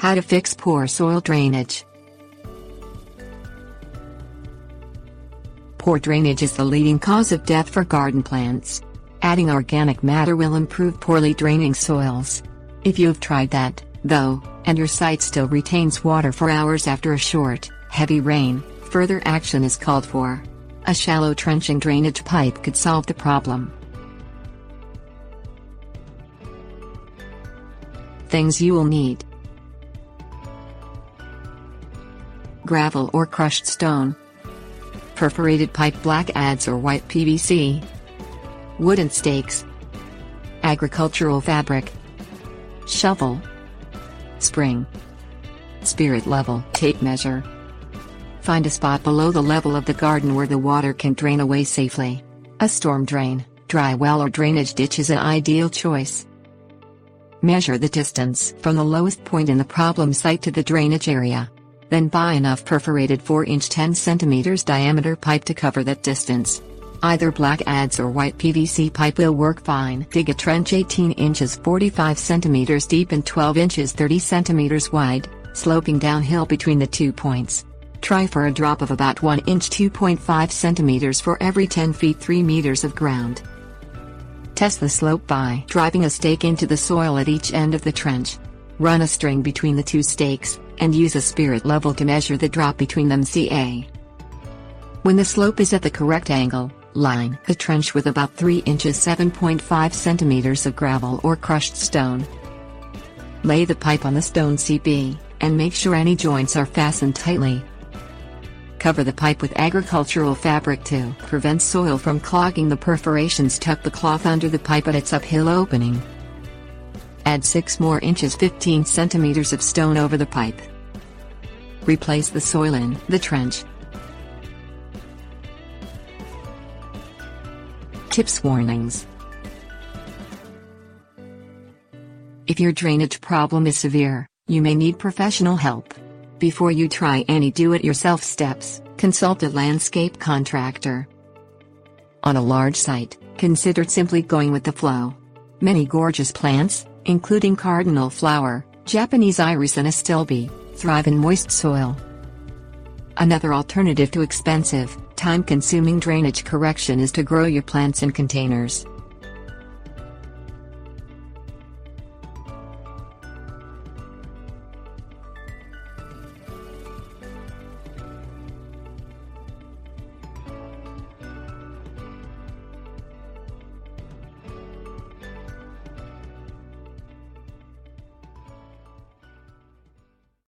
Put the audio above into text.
How to fix poor soil drainage. Poor drainage is the leading cause of death for garden plants. Adding organic matter will improve poorly draining soils. If you've tried that, though, and your site still retains water for hours after a short, heavy rain, further action is called for. A shallow trenching drainage pipe could solve the problem. Things you will need: gravel or crushed stone, perforated pipe, black ads or white PVC, wooden stakes, agricultural fabric, shovel, spring, spirit level, tape measure. Find a spot below the level of the garden where the water can drain away safely. A storm drain, dry well or drainage ditch is an ideal choice. Measure the distance from the lowest point in the problem site to the drainage area. Then buy enough perforated 4-inch 10 cm diameter pipe to cover that distance. Either black ads or white PVC pipe will work fine. Dig a trench 18 inches 45 cm deep and 12 inches 30 cm wide, sloping downhill between the 2 points. Try for a drop of about 1 inch 2.5 cm for every 10 feet 3 meters of ground. Test the slope by driving a stake into the soil at each end of the trench. Run a string between the 2 stakes, and use a spirit level to measure the drop between them. Ca. When the slope is at the correct angle, line the trench with about 3 inches 7.5 cm of gravel or crushed stone. Lay the pipe on the stone CB, and make sure any joints are fastened tightly. Cover the pipe with agricultural fabric to prevent soil from clogging the perforations. Tuck the cloth under the pipe at its uphill opening. Add 6 more inches 15 cm of stone over the pipe. Replace the soil in the trench. Tips: warnings. If your drainage problem is severe, you may need professional help. Before you try any do-it-yourself steps, consult a landscape contractor. On a large site, consider simply going with the flow. Many gorgeous plants, including cardinal flower, Japanese iris and astilbe, thrive in moist soil. Another alternative to expensive, time-consuming drainage correction is to grow your plants in containers.